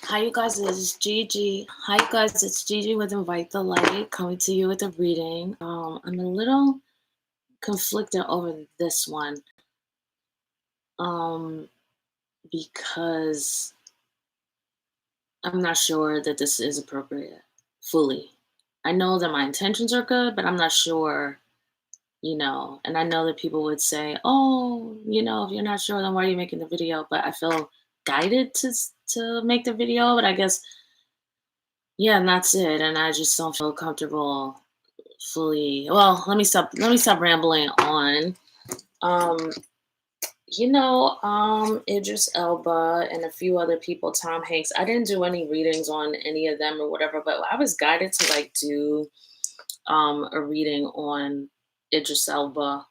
Hi, you guys, it's Gigi. Hi, you guys, it's Gigi with Invite the Light, coming to you with a reading. I'm a little conflicted over this one um, because I'm not sure that this is appropriate fully. I know that my intentions are good, but I'm not sure, and I know that people would say, oh, if you're not sure, then why are you making the video? But I feel guided to make the video, but I guess, yeah, and that's it. And I just don't feel comfortable fully. Well, let me stop rambling on. um Idris Elba and a few other people, Tom Hanks. I didn't do any readings on any of them or whatever, but I was guided to like do a reading on Idris Elba,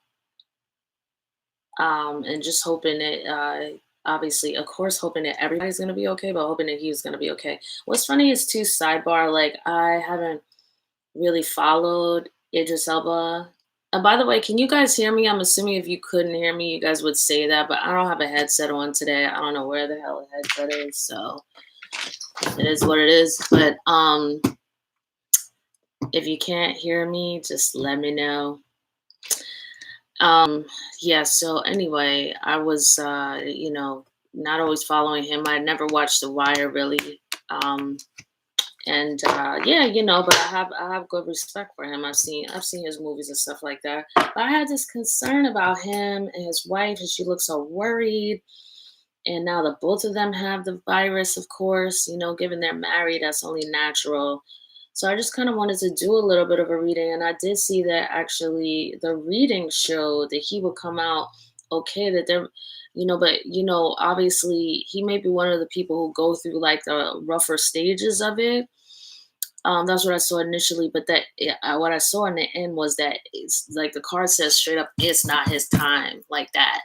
and just hoping that obviously, of course, hoping that everybody's gonna be okay, but hoping that he was gonna be okay. What's funny is, too, sidebar, like I haven't really followed Idris Elba. And by the way, can you guys hear me? I'm assuming if you couldn't hear me, you guys would say that, but I don't have a headset on today. I don't know where the hell a headset is, so it is what it is. But if you can't hear me, just let me know. Yeah, so anyway, I was not always following him. I never watched The Wire really. And yeah, but I have good respect for him. I've seen his movies and stuff like that. But I had this concern about him and his wife, and she looks so worried. And now that both of them have the virus, of course, given they're married, that's only natural. So I just kind of wanted to do a little bit of a reading, and I did see that actually the reading showed that he would come out okay. That they're, but obviously he may be one of the people who go through like the rougher stages of it. That's what I saw initially, but what I saw in the end was that it's like the card says straight up, it's not his time, like that,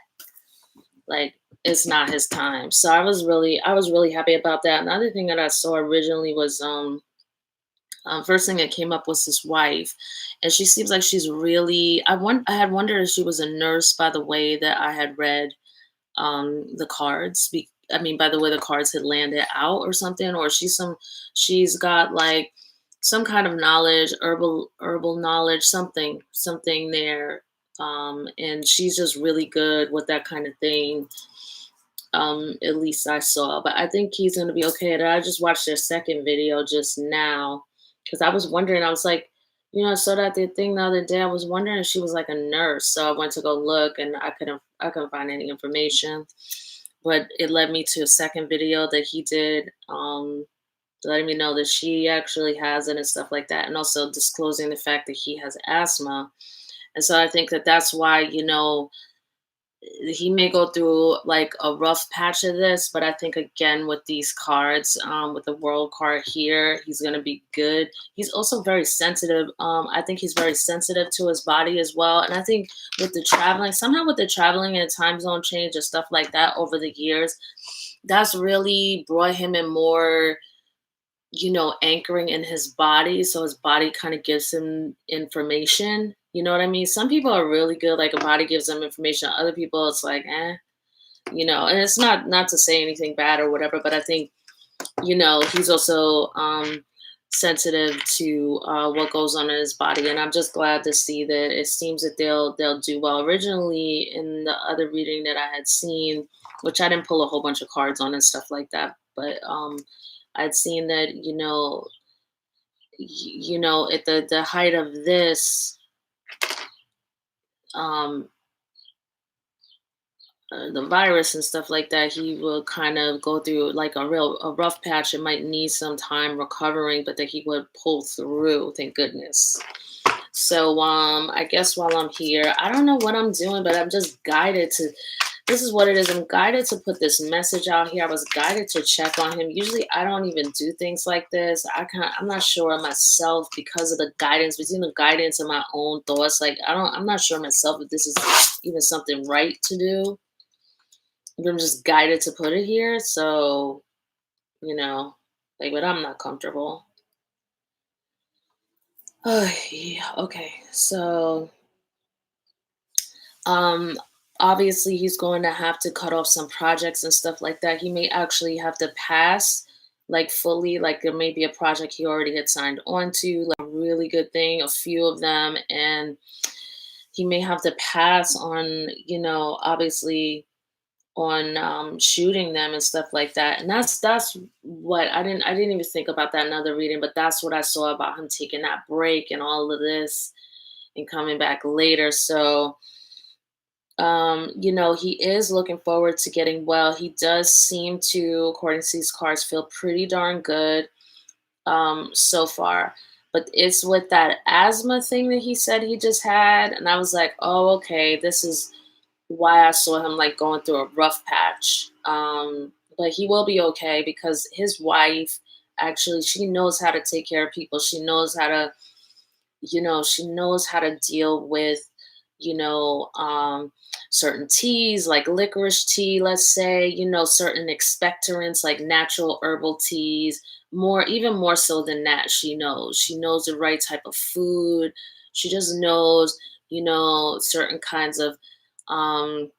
like it's not his time. So I was really happy about that. Another thing that I saw originally was first thing that came up was his wife, and she seems like she's really. I had wondered if she was a nurse by the way that I had read the cards. I mean, by the way the cards had landed out or something, or she's got like some kind of knowledge, herbal knowledge, something there. And she's just really good with that kind of thing. At least I saw, but I think he's gonna be okay. And I just watched their second video just now because I was wondering. I was like, I saw that the thing the other day. I was wondering if she was like a nurse, so I went to go look, and I couldn't find any information. But it led me to a second video that he did, letting me know that she actually has it and stuff like that, and also disclosing the fact that he has asthma. And so I think that that's why, he may go through like a rough patch of this, but I think again with these cards, with the world card here, he's gonna be good. He's also very sensitive. I think he's very sensitive to his body as well. And I think with the traveling and time zone change and stuff like that over the years, that's really brought him in more, anchoring in his body. So his body kind of gives him information. You know what I mean? Some people are really good, like a body gives them information. Other people, it's like, and it's not to say anything bad or whatever, but I think, he's also sensitive to what goes on in his body. And I'm just glad to see that it seems that they'll do well. Originally in the other reading that I had seen, which I didn't pull a whole bunch of cards on and stuff like that, but I'd seen that, at the height of this, um, the virus and stuff like that, he will kind of go through like a rough patch. It might need some time recovering, but that he would pull through. Thank goodness. So I guess while I'm here, I don't know what I'm doing, but I'm just guided to. This is what it is. I'm guided to put this message out here. I was guided to check on him. Usually I don't even do things like this. I'm not sure myself because of the guidance, between the guidance and my own thoughts. Like I'm not sure myself if this is even something right to do. I'm just guided to put it here. So, but I'm not comfortable. Oh, yeah. Okay. So, um, obviously he's going to have to cut off some projects and stuff like that. He may actually have to pass like fully. Like there may be a project he already had signed on to, like a really good thing, a few of them, and he may have to pass on, obviously on shooting them and stuff like that. And that's what I didn't even think about that in other reading, but that's what I saw about him taking that break and all of this and coming back later. So he is looking forward to getting well. He does seem to, according to these cards, feel pretty darn good so far. But it's with that asthma thing that he said he just had. And I was like, oh, okay, this is why I saw him like going through a rough patch. But he will be okay because his wife actually, she knows how to take care of people. She knows how to deal with, you know, um, certain teas like licorice tea, let's say, certain expectorants like natural herbal teas, even more so than that. She knows the right type of food. She just knows, certain kinds of, um,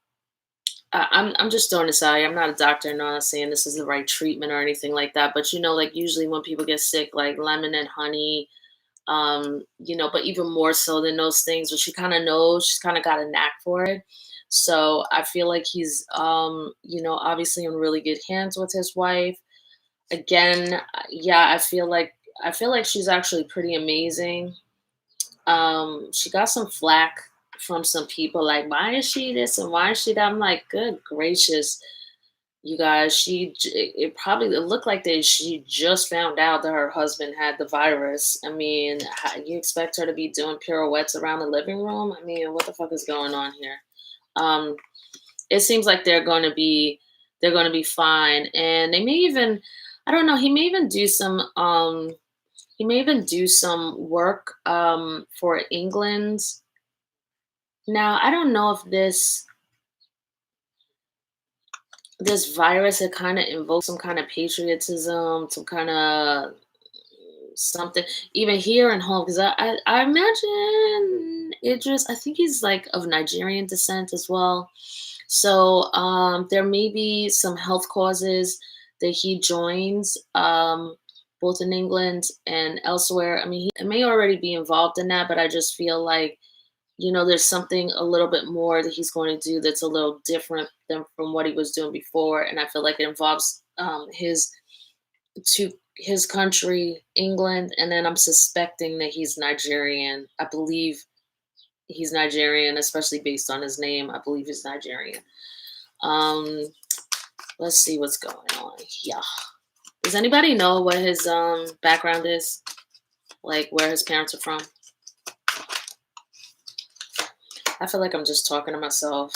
I'm just throwing this out here. I'm not a doctor. I'm not saying this is the right treatment or anything like that. But like usually when people get sick, like lemon and honey, but even more so than those things, but she kind of knows, she's kind of got a knack for it. So I feel like he's, obviously in really good hands with his wife. Again, yeah, I feel like she's actually pretty amazing. She got some flack from some people, like, why is she this and why is she that? I'm like, good gracious, you guys, it looked like that she just found out that her husband had the virus. I mean, you expect her to be doing pirouettes around the living room? I mean, what the fuck is going on here? Um, it seems like they're going to be fine, and they may even, I don't know, he may even do some work for England. Now, I don't know if this virus had kind of invoked some kind of patriotism, some kind of something, even here in home, because I imagine Idris, I think he's like of Nigerian descent as well. So there may be some health causes that he joins, both in England and elsewhere. I mean, he may already be involved in that, but I just feel like, there's something a little bit more that he's going to do that's a little different than from what he was doing before. And I feel like it involves his country, England, and then I'm suspecting that he's Nigerian. I believe he's Nigerian, especially based on his name. I believe he's Nigerian. Um, let's see what's going on. Yeah. Does anybody know what his background is? Like where his parents are from? I feel like I'm just talking to myself.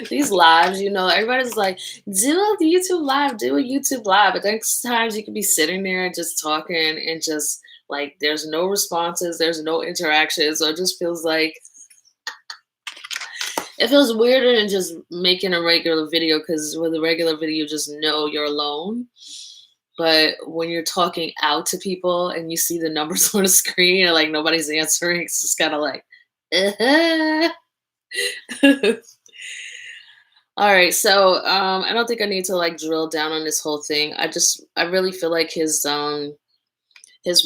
These lives, everybody's like, do a YouTube live, do a YouTube live. But then sometimes you could be sitting there just talking and just like there's no responses, there's no interaction. So it just feels like it feels weirder than just making a regular video, because with a regular video, you just know you're alone. But when you're talking out to people and you see the numbers on the screen and like nobody's answering, it's just kind of like, all right. So I don't think I need to like drill down on this whole thing. I really feel like his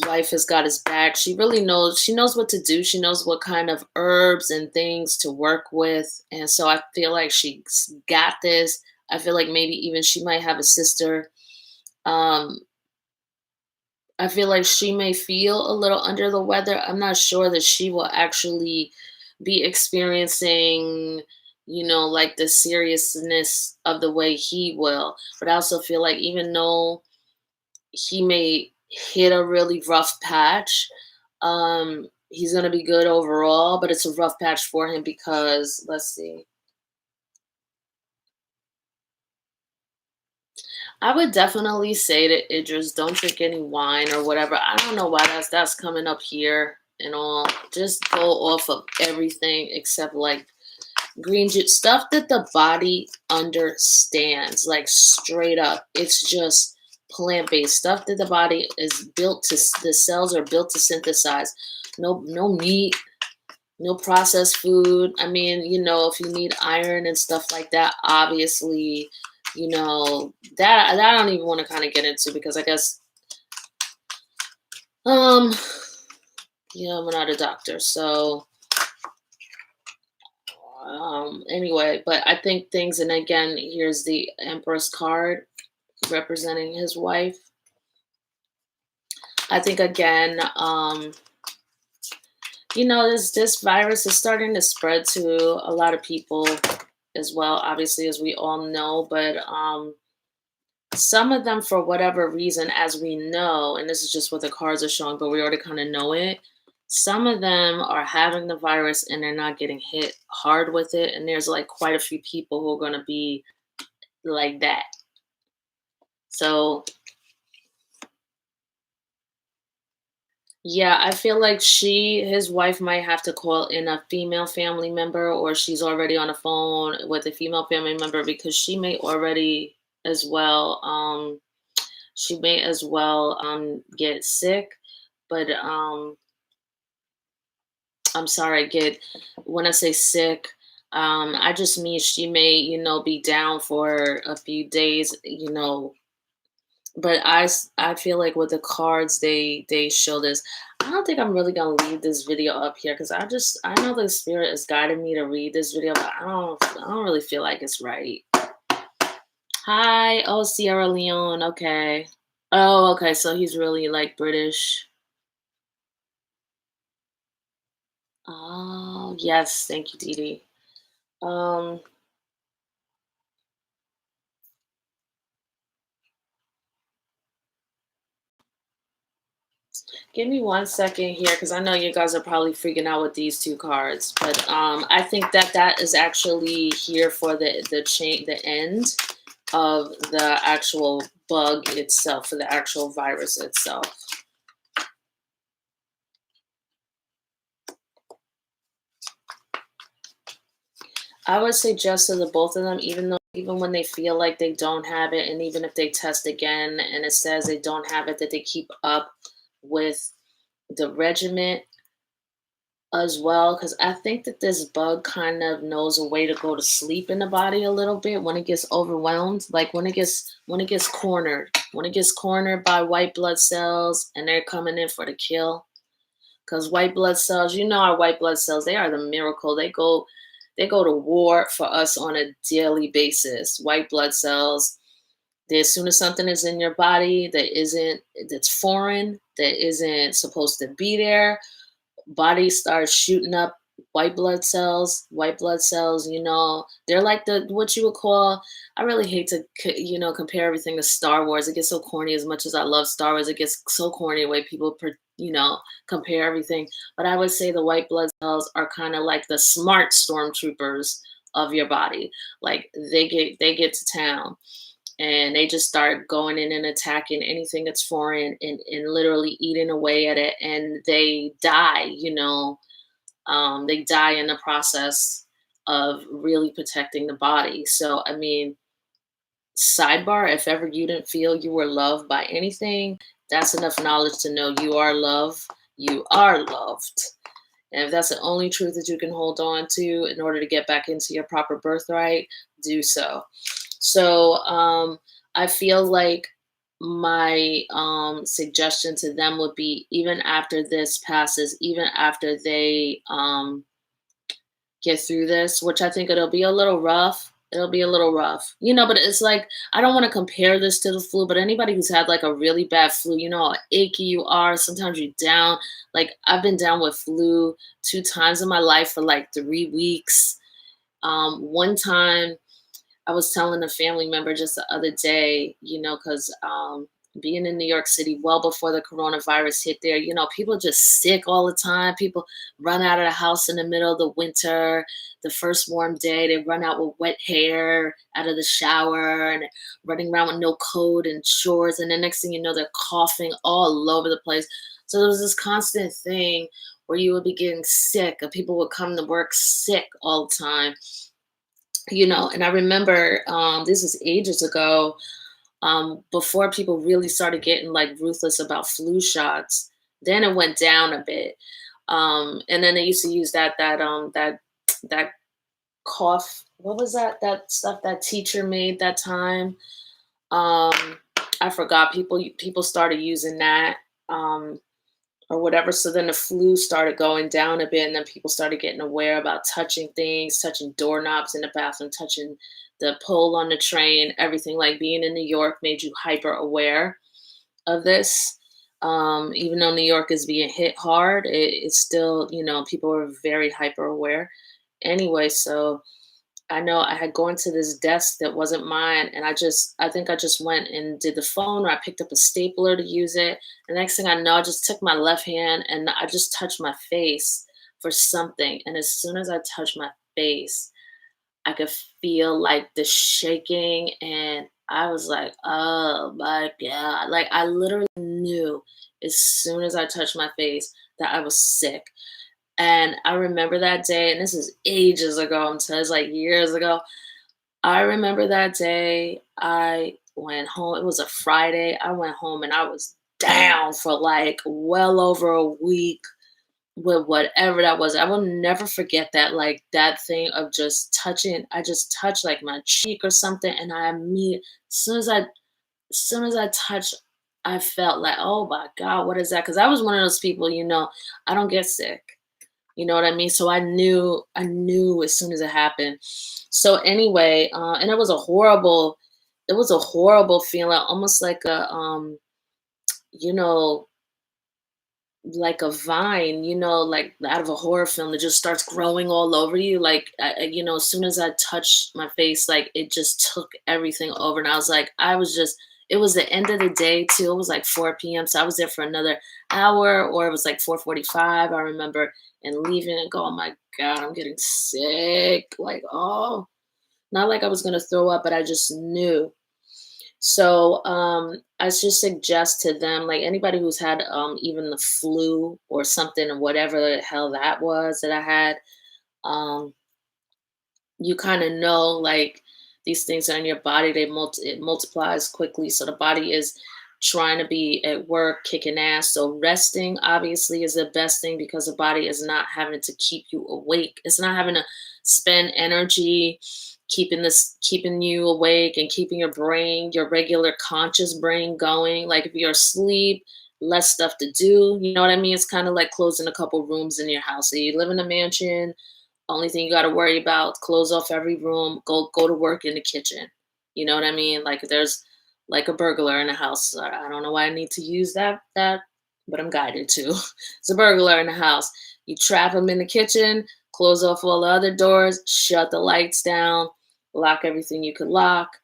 wife has got his back. She knows what to do. She knows what kind of herbs and things to work with. And so I feel like she's got this. I feel like maybe even she might have a sister. Um, I feel like she may feel a little under the weather. I'm not sure that she will actually be experiencing, like the seriousness of the way he will. But I also feel like even though he may hit a really rough patch, he's going to be good overall, but it's a rough patch for him because, let's see. I would definitely say to Idris, don't drink any wine or whatever. I don't know why that's coming up here and all. Just go off of everything except like green juice, stuff that the body understands, like straight up. It's just plant-based stuff that the body is the cells are built to synthesize. No meat, no processed food. I mean, if you need iron and stuff like that, obviously that I don't even want to kind of get into because I guess um I'm not a doctor, so anyway, but I think things, and again, here's the Empress card representing his wife. I think again, this virus is starting to spread to a lot of people as well, obviously, as we all know, but some of them, for whatever reason, as we know, and this is just what the cards are showing, but we already kind of know it. Some of them are having the virus and they're not getting hit hard with it. And there's like quite a few people who are going to be like that. So, yeah, I feel like his wife might have to call in a female family member, or she's already on the phone with a female family member because she may already as well. She may as well get sick, but I'm sorry, get when I say sick, I just mean she may, be down for a few days, but I feel like with the cards they show this. I don't think I'm really gonna leave this video up here because I know the spirit is guiding me to read this video, but I don't really feel like it's right. Hi, oh Sierra Leone, okay. Oh, okay, so he's really like British. Oh, yes, thank you, Dee Dee. Um, Give me 1 second here because I know you guys are probably freaking out with these two cards, but I think that is actually here for the end of the actual bug itself, for the actual virus itself. I would suggest to the both of them, even when they feel like they don't have it, and even if they test again and it says they don't have it, that they keep up with the regiment as well, because I think that this bug kind of knows a way to go to sleep in the body a little bit when it gets overwhelmed, like when it gets cornered by white blood cells and they're coming in for the kill. Because white blood cells, our white blood cells, they are the miracle. They go to war for us on a daily basis. White blood cells, as soon as something is in your body that's foreign, that isn't supposed to be there, body starts shooting up white blood cells, they're like what you would call, I really hate to compare everything to Star Wars. It gets so corny. As much as I love Star Wars, it gets so corny the way people compare everything. But I would say the white blood cells are kind of like the smart stormtroopers of your body. Like they get to town and they just start going in and attacking anything that's foreign, and literally eating away at it, and they die, they die in the process of really protecting the body. So I mean, sidebar, if ever you didn't feel you were loved by anything, that's enough knowledge to know you are loved. You are loved. And if that's the only truth that you can hold on to in order to get back into your proper birthright, do so. So I feel like my suggestion to them would be, even after this passes, even after they get through this, which I think it'll be a little rough. It'll be a little rough, but it's like, I don't want to compare this to the flu, but anybody who's had like a really bad flu, how achy you are. Sometimes you're down. Like, I've been down with flu 2 times in my life for like 3 weeks. One time I was telling a family member just the other day, because being in New York City well before the coronavirus hit there, people are just sick all the time. People run out of the house in the middle of the winter, the first warm day, they run out with wet hair out of the shower and running around with no coat and shorts. And the next thing you know, they're coughing all over the place. So there was this constant thing where you would be getting sick, and people would come to work sick all the time. And I remember, this is ages ago, before people really started getting like ruthless about flu shots. Then it went down a bit, and then they used to use that cough what was that stuff that teacher made that time? Um, I forgot. People started using that. Um, or whatever. So then the flu started going down a bit, and then people started getting aware about touching things, touching doorknobs in the bathroom, touching the pole on the train, everything. Like being in New York made you hyper aware of this. Even though New York is being hit hard, it's still, people are very hyper aware. Anyway, so I know I had gone to this desk that wasn't mine, and I think I just went and did the phone, or I picked up a stapler to use it. The next thing I know, I just took my left hand and I just touched my face for something. And as soon as I touched my face, I could feel like the shaking, and I was like, oh my God. Like I literally knew as soon as I touched my face that I was sick. And I remember that day, and this is ages ago, I'm telling you, it's like years ago. I remember that day I went home. It was a Friday. I went home and I was down for like well over a week with whatever that was. I will never forget that, like that thing of just touching. I just touched like my cheek or something, and as soon as I, as soon as I touched, I felt like, oh my God, what is that? Because I was one of those people, I don't get sick. You know what I mean? So I knew as soon as it happened. So anyway, and it was a horrible feeling, almost like you know, like a vine, like out of a horror film that just starts growing all over you. Like, as soon as I touched my face, like it just took everything over. And it was the end of the day too. It was like 4 p.m. So I was there for another hour, or it was like 4:45. I remember, and leaving and go, oh my God, I'm getting sick. Like, oh, not like I was going to throw up, but I just knew. So I just suggest to them, like anybody who's had even the flu or something, or whatever the hell that was that I had, um, you kind of know, like these things are in your body. It multiplies quickly, so the body is trying to be at work, kicking ass. So resting obviously is the best thing, because the body is not having to keep you awake. It's not having to spend energy keeping you awake and keeping your regular conscious brain going. Like if you're asleep, less stuff to do. You know what I mean? It's kind of like closing a couple rooms in your house. So you live in a mansion, only thing you got to worry about, close off every room, go to work in the kitchen. You know what I mean? Like if there's like a burglar in the house. I don't know why I need to use that, but I'm guided to. It's a burglar in the house. You trap him in the kitchen, close off all the other doors, shut the lights down, lock everything you could lock,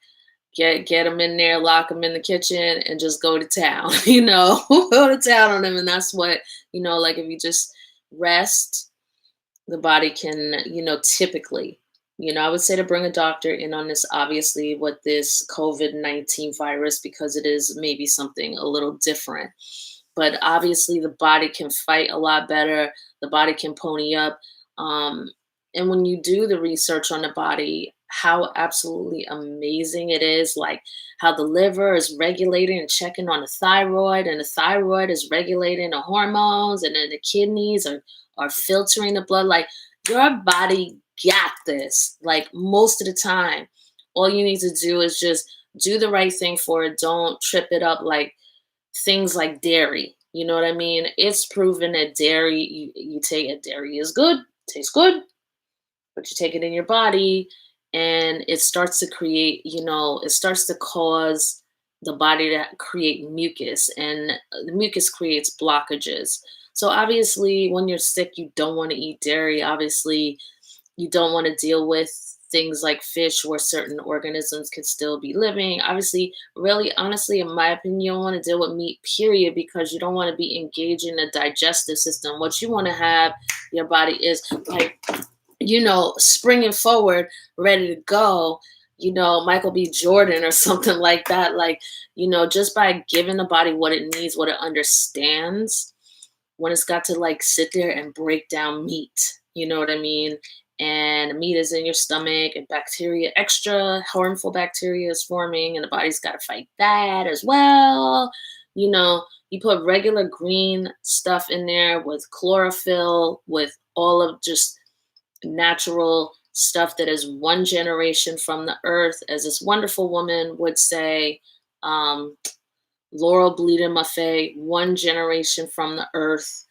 get them in there, lock them in the kitchen, and just go to town. Go to town on them. And that's what, like if you just rest, the body can, typically, I would say to bring a doctor in on this, obviously, with this COVID-19 virus, because it is maybe something a little different. But obviously, the body can fight a lot better. The body can pony up. Um, and when you do the research on the body, how absolutely amazing it is, like how the liver is regulating and checking on the thyroid, and the thyroid is regulating the hormones, and then the kidneys are filtering the blood. Like your body got this, like most of the time. All you need to do is just do the right thing for it. Don't trip it up, like things like dairy. You know what I mean? It's proven that dairy, you take it, dairy is good, tastes good, but you take it in your body, and it starts to create, it starts to cause the body to create mucus, and the mucus creates blockages. So obviously when you're sick, you don't want to eat dairy. Obviously you don't want to deal with things like fish, where certain organisms could still be living. Obviously, really, honestly, in my opinion, you don't want to deal with meat, period, because you don't want to be engaged in the digestive system. What you want to have your body is like, springing forward, ready to go, Michael B. Jordan or something like that. Like, just by giving the body what it needs, what it understands, when it's got to like sit there and break down meat, you know what I mean? And meat is in your stomach, and bacteria, extra harmful bacteria is forming, and the body's got to fight that as well. You put regular green stuff in there with chlorophyll, with all of just natural stuff that is one generation from the earth, as this wonderful woman would say, um, Laurel Bleeding Buffet, one generation from the earth.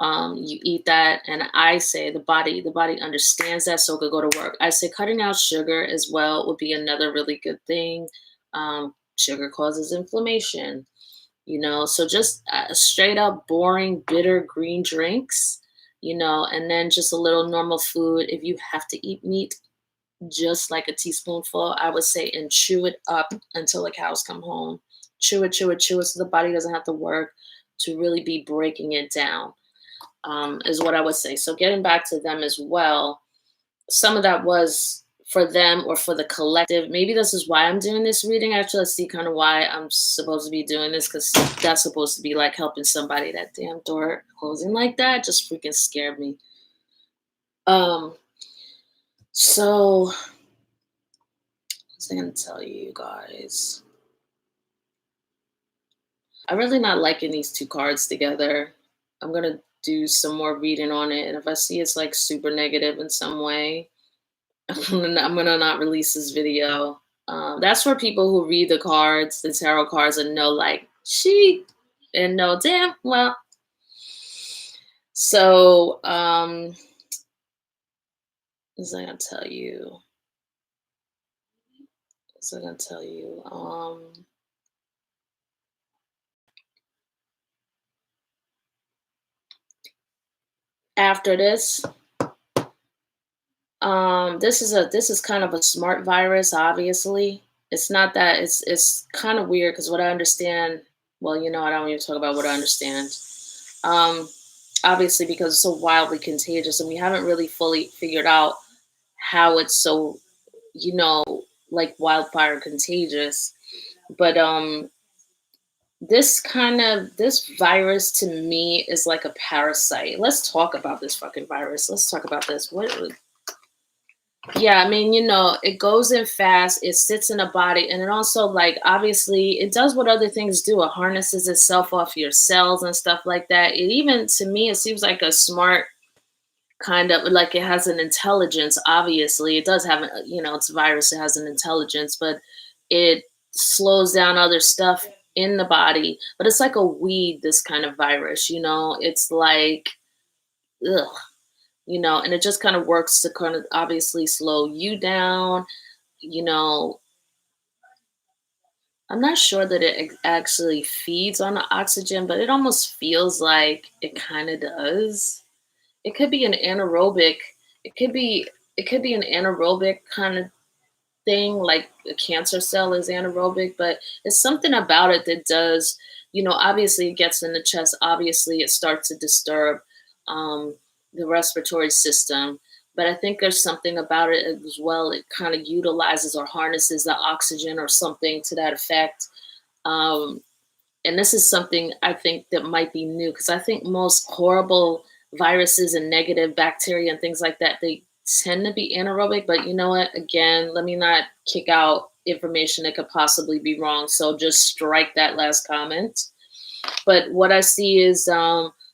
You eat that, and I say the body understands that, so it could go to work. I say cutting out sugar as well would be another really good thing. Sugar causes inflammation, so just straight up boring bitter green drinks, and then just a little normal food. If you have to eat meat, just like a teaspoonful, I would say, and chew it up until the cows come home. Chew it, chew it, chew it, so the body doesn't have to work to really be breaking it down, is what I would say. So getting back to them as well, some of that was for them or for the collective. Maybe this is why I'm doing this reading. Actually, let's see kind of why I'm supposed to be doing this, because that's supposed to be like helping somebody. That damn door closing like that just freaking scared me. So what's I gonna tell you guys? I'm really not liking these two cards together. I'm gonna do some more reading on it, and if I see it's like super negative in some way, I'm gonna not release this video. That's for people who read the cards, the tarot cards, and know like she and know damn well. So what was I gonna tell you? What was I gonna tell you? After this, this is kind of a smart virus. Obviously, it's not that. It's kind of weird because what I understand. Well, I don't even talk about what I understand. Um, Obviously, because it's so wildly contagious, and we haven't really fully figured out how it's so, you know, like wildfire contagious. But this virus to me is like a parasite. Let's talk about this fucking virus. Let's talk about this. Yeah, I mean, it goes in fast, it sits in a body, and it also, like, obviously, it does what other things do. It harnesses itself off your cells and stuff like that. It even, to me, it seems like a smart kind of, like, it has an intelligence. Obviously, it does have, it's a virus, it has an intelligence, but it slows down other stuff in the body. But it's like a weed, this kind of virus, it's like, ugh. And it just kind of works to kind of obviously slow you down. You know, I'm not sure that it actually feeds on the oxygen, but it almost feels like it kind of does. It could be an anaerobic. It could be. It could be an anaerobic kind of thing, like a cancer cell is anaerobic, but it's something about it that does. Obviously it gets in the chest. Obviously it starts to disturb um, the respiratory system. But I think there's something about it as well. It kind of utilizes or harnesses the oxygen or something to that effect. Um, and this is something I think that might be new, because I think most horrible viruses and negative bacteria and things like that, they tend to be anaerobic. But you know what? Again, let me not kick out information that could possibly be wrong. So just strike that last comment. But what I see is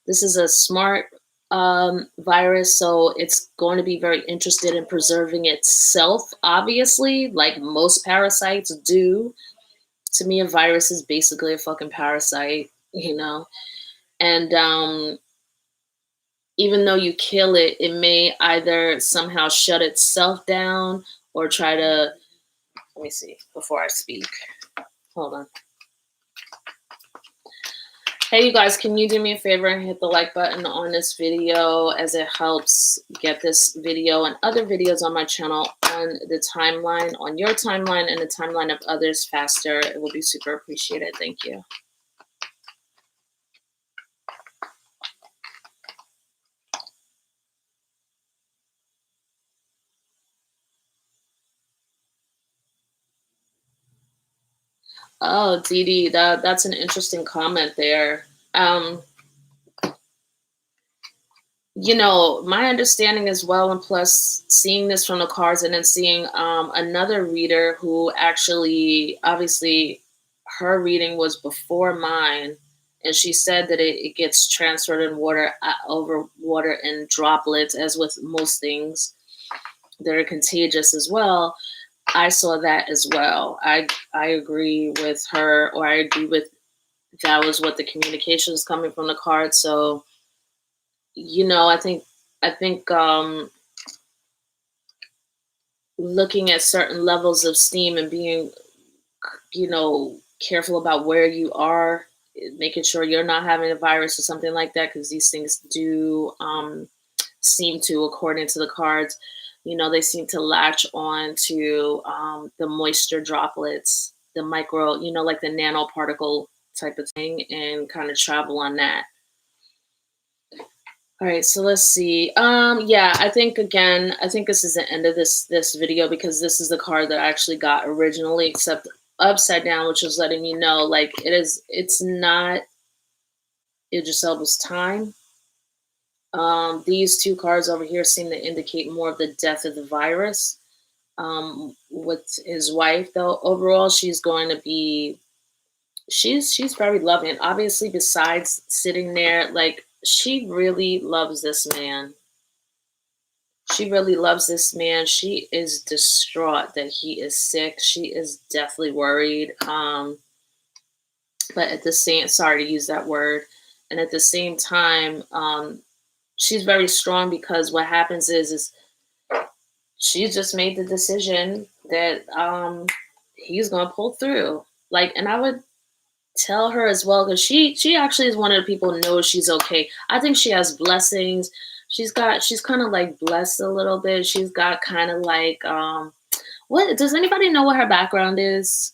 this is a smart virus, so it's going to be very interested in preserving itself, obviously, like most parasites do. To me, a virus is basically a fucking parasite, and even though you kill it, it may either somehow shut itself down or try to, let me see before I speak. Hold on. Hey, you guys, can you do me a favor and hit the like button on this video, as it helps get this video and other videos on my channel on the timeline, on your timeline and the timeline of others faster. It will be super appreciated. Thank you. Oh, Dee Dee, that's an interesting comment there. My understanding as well, and plus seeing this from the cards and then seeing another reader who actually, obviously, her reading was before mine, and she said that it gets transferred in water, over water in droplets, as with most things. that are contagious as well. I saw that as well. I agree with her, or I agree with that was what the communication was coming from the card. So, I think looking at certain levels of steam and being, careful about where you are, making sure you're not having a virus or something like that, because these things do seem to, according to the cards, they seem to latch on to the moisture droplets, the micro, like the nanoparticle type of thing, and kind of travel on that. All right, so let's see. Yeah, I think this is the end of this video, because this is the card that I actually got originally, except upside down, which is letting me know like it's not Idris Elba's time. These two cards over here seem to indicate more of the death of the virus. With his wife, though, overall, she's going to be she's very loving. Obviously, besides sitting there, like she really loves this man. She really loves this man. She is distraught that he is sick. She is deathly worried. But at the same, sorry to use that word, and at the same time, she's very strong, because what happens is she's just made the decision that he's gonna pull through. Like, and I would tell her as well, because she actually is one of the people who knows she's okay. I think she has blessings. She's kind of like blessed a little bit. She's got kind of like what, does anybody know what her background is?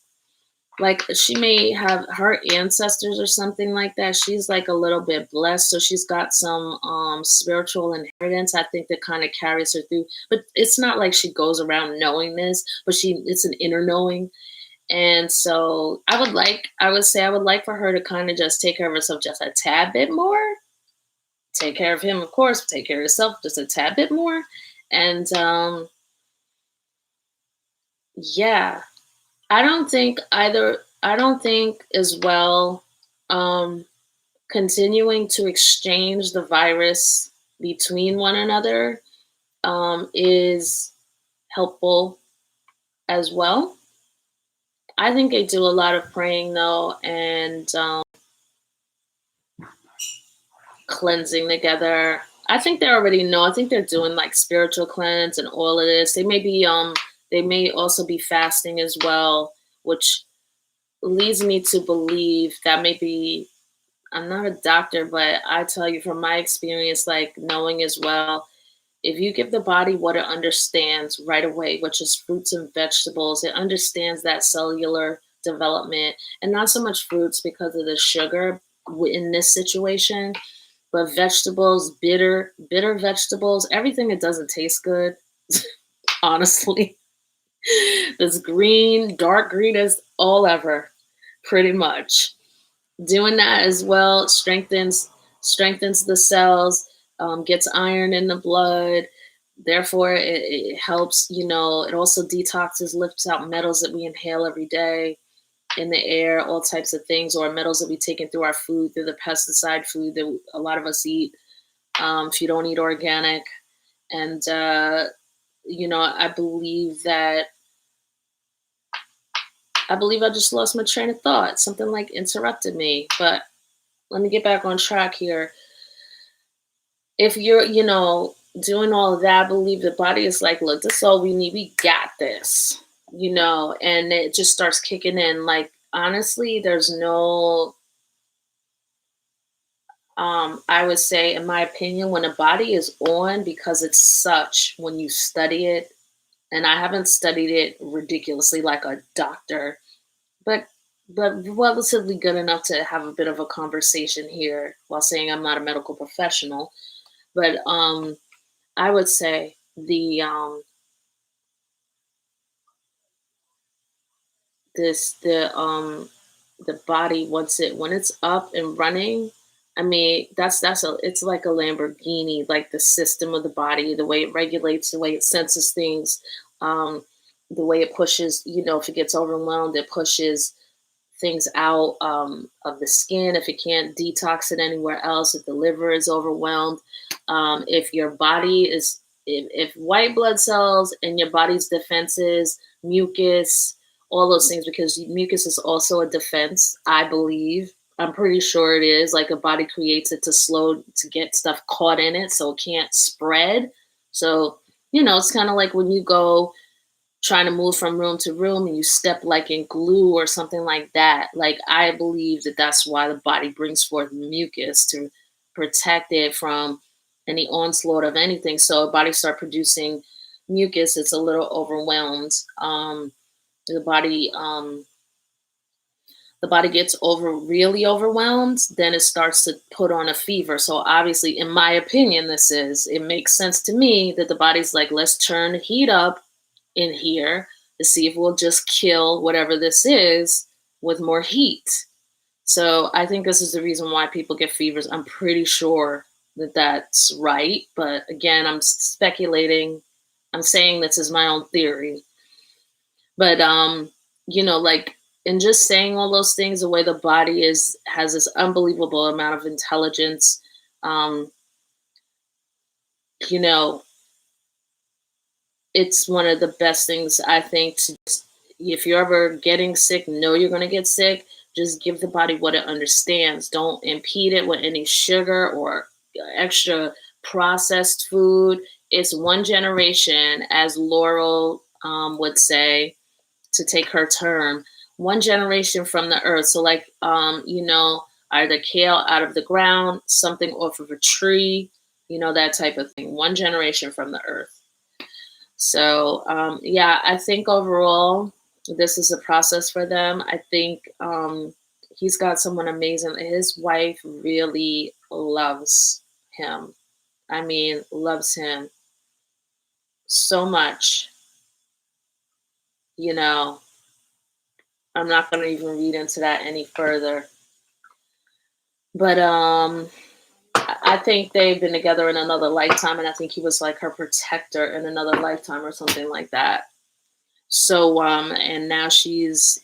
Like, she may have her ancestors or something like that. She's like a little bit blessed, so she's got some spiritual inheritance, I think, that kind of carries her through. But it's not like she goes around knowing this, but it's an inner knowing. And so I would say I would like for her to kind of just take care of herself just a tad bit more. Take care of him, of course, take care of yourself just a tad bit more. And yeah, I don't think as well, um, continuing to exchange the virus between one another is helpful as well. I think they do a lot of praying though, and cleansing together. I think they already know. I think they're doing like spiritual cleanse and all of this. They may also be fasting as well, which leads me to believe that maybe, I'm not a doctor, but I tell you from my experience, like knowing as well, if you give the body what it understands right away, which is fruits and vegetables, it understands that cellular development, and not so much fruits because of the sugar in this situation, but vegetables, bitter vegetables, everything that doesn't taste good, honestly. This green, dark green is all ever, pretty much. Doing that as well strengthens the cells, gets iron in the blood. Therefore, it helps. It also detoxes, lifts out metals that we inhale every day in the air, all types of things, or metals that we take in through our food, through the pesticide food that a lot of us eat. If you don't eat organic, and I believe that. I just lost my train of thought. Something like interrupted me, but let me get back on track here. If you're, doing all of that, I believe the body is like, look, this is all we need. We got this, and it just starts kicking in. Like, honestly, there's no, I would say, in my opinion, when a body is on, because it's such, when you study it, and I haven't studied it ridiculously like a doctor, but relatively good enough to have a bit of a conversation here while saying I'm not a medical professional. But I would say the body, when it's up and running, I mean, it's like a Lamborghini, like the system of the body, the way it regulates, the way it senses things, um, the way it pushes. If it gets overwhelmed, it pushes things out of the skin if it can't detox it anywhere else, if the liver is overwhelmed, if your body is if white blood cells and your body's defenses, mucus, all those things, because mucus is also a defense, I believe. I'm pretty sure it is. Like a body creates it to get stuff caught in it so it can't spread. So, it's kind of like when you go trying to move from room to room and you step like in glue or something like that. Like I believe that that's why the body brings forth mucus to protect it from any onslaught of anything. So body start producing mucus, it's a little overwhelmed. The body the body gets really overwhelmed, then it starts to put on a fever. So obviously, in my opinion, it makes sense to me that the body's like, let's turn the heat up in here to see if we'll just kill whatever this is with more heat. So I think this is the reason why people get fevers. I'm pretty sure that that's right. But again, I'm speculating. I'm saying this is my own theory. But like in just saying all those things, the way the body has this unbelievable amount of intelligence, um, you know, it's one of the best things I think to if you're ever getting sick, know you're going to get sick, just give the body what it understands. Don't impede it with any sugar or extra processed food. It's one generation, as Laurel would say, to take her term, one generation from the earth. So like, either kale out of the ground, something off of a tree, that type of thing. One generation from the earth. So yeah, I think overall this is a process for them. I think he's got someone amazing. His wife really loves him. I mean, loves him so much. I'm not going to even read into that any further. But I think they've been together in another lifetime, and I think he was like her protector in another lifetime or something like that. So and now she's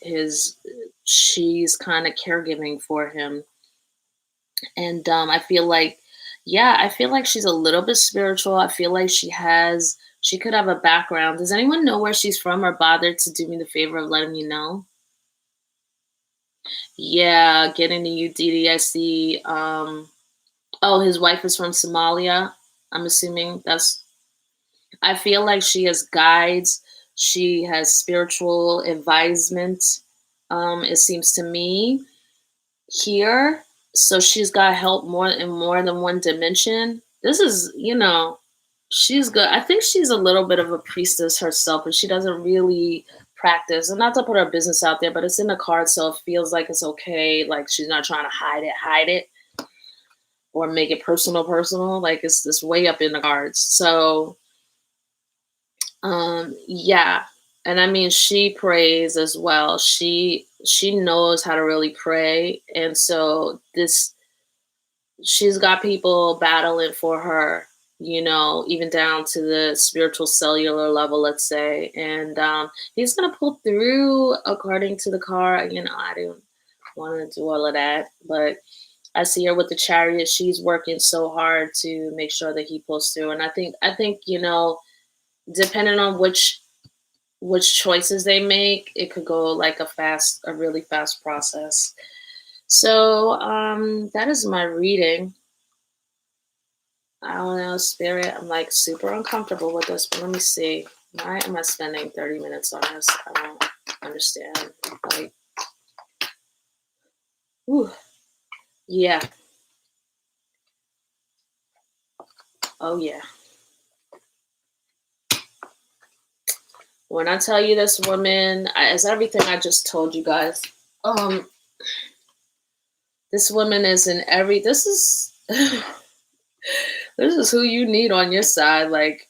kind of caregiving for him. And I feel like she's a little bit spiritual. I feel like she could have a background. Does anyone know where she's from or bother to do me the favor of letting me know? Yeah, getting the UDD. I see. Oh, his wife is from Somalia. I'm assuming I feel like she has guides. She has spiritual advisement. It seems to me here. So she's got help in more than one dimension. This is, she's good. I think she's a little bit of a priestess herself, but she doesn't really practice. And not to put her business out there, but it's in the cards, so it feels like it's okay. Like she's not trying to hide it, or make it personal. Like it's this way up in the cards. So yeah. And I mean, she prays as well. She knows how to really pray. And so she's got people battling for her, even down to the spiritual cellular level, let's say. And he's going to pull through according to the card. I didn't want to do all of that, but I see her with the Chariot. She's working so hard to make sure that he pulls through. And I think, depending on which choices they make, it could go like a really fast process. So that is my reading. I don't know, Spirit. I'm like super uncomfortable with this, but let me see. Why am I spending 30 minutes on this? I don't understand. Like, ooh, yeah. Oh yeah. When I tell you this woman, as everything I just told you guys, this woman is in this is this is who you need on your side. Like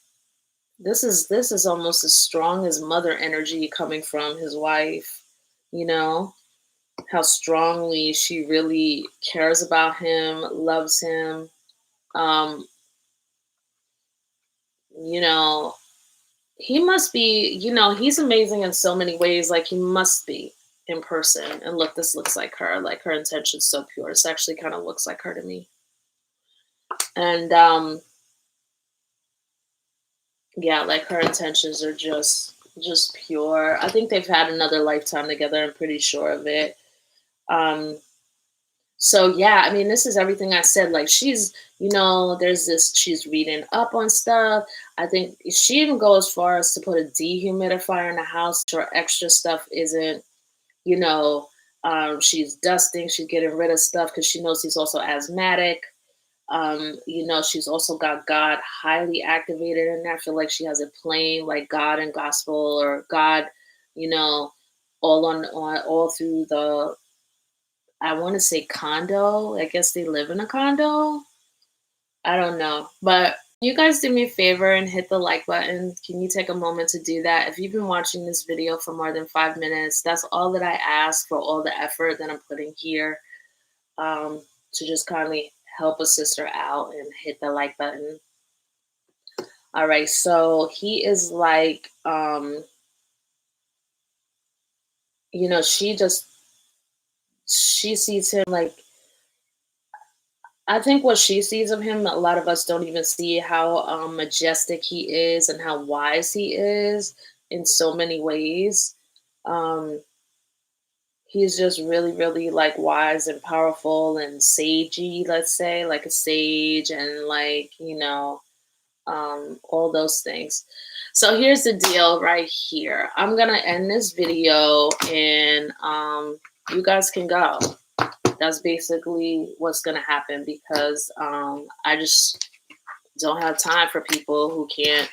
this is almost as strong as mother energy coming from his wife. How strongly she really cares about him, loves him. He must be, he's amazing in so many ways. Like he must be in person. And look, this looks like her. Like her intention's so pure. This actually kind of looks like her to me. And Yeah, like her intentions are just pure. I think they've had another lifetime together. I'm pretty sure of it. Um, so yeah, I mean, this is everything I said. Like she's, there's this. She's reading up on stuff. I think she even goes as far as to put a dehumidifier in the house. Or extra stuff isn't, you know, she's dusting. She's getting rid of stuff because she knows he's also asthmatic. She's also got God highly activated in there. I feel like she has it playing like God and gospel or God, you know, on all through the, I want to say condo. I guess they live in a condo. I don't know. But you guys do me a favor and hit the like button. Can you take a moment to do that? If you've been watching this video for more than 5 minutes, that's all that I ask for all the effort that I'm putting here, to just kindly help a sister out and hit the like button. All right, so he is like, she sees him like, I think what she sees of him, a lot of us don't even see how majestic he is and how wise he is in so many ways. Um, he's just really, really like wise and powerful and sagey, let's say, like a sage, and like, all those things. So here's the deal right here. I'm gonna end this video and you guys can go. That's basically what's gonna happen because I just don't have time for people who can't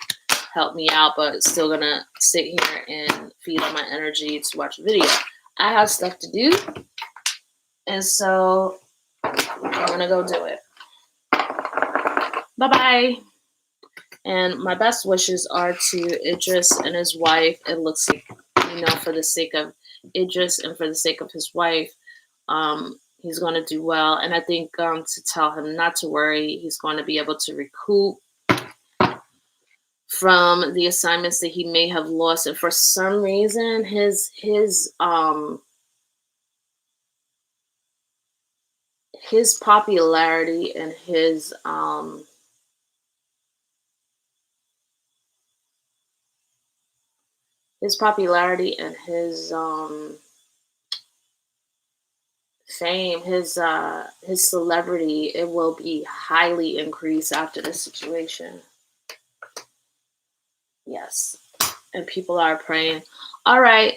help me out but still gonna sit here and feed on my energy to watch a video. I have stuff to do, and so I'm gonna go do it. Bye-bye. And my best wishes are to Idris and his wife. It looks like, for the sake of Idris and for the sake of his wife, he's going to do well. And I think to tell him not to worry, he's going to be able to recoup from the assignments that he may have lost. And for some reason, his popularity and his popularity and his fame, his celebrity, it will be highly increased after this situation. Yes. And people are praying. All right.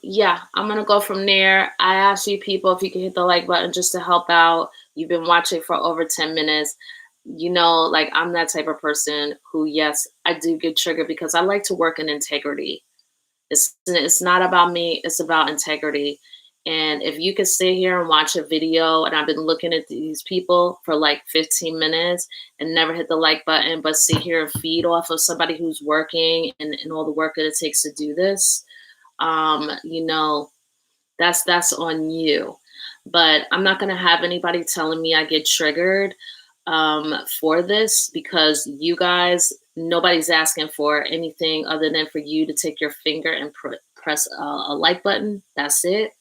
Yeah, I'm gonna go from there. I ask you people if you can hit the like button just to help out. You've been watching for over 10 minutes. Like I'm that type of person who, yes, I do get triggered because I like to work in integrity. It's not about me, it's about integrity. And if you could sit here and watch a video, and I've been looking at these people for like 15 minutes and never hit the like button, but sit here and feed off of somebody who's working and all the work that it takes to do this, that's on you. But I'm not going to have anybody telling me I get triggered for this, because you guys, nobody's asking for anything other than for you to take your finger and press a like button. That's it.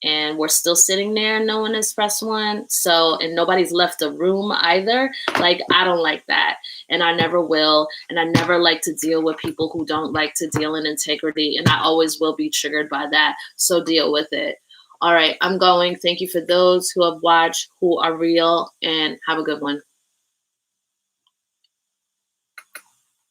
And we're still sitting there, no one has pressed one. So, and nobody's left the room either. Like, I don't like that. And I never will. And I never like to deal with people who don't like to deal in integrity. And I always will be triggered by that. So deal with it. All right, I'm going. Thank you for those who have watched, who are real, and have a good one.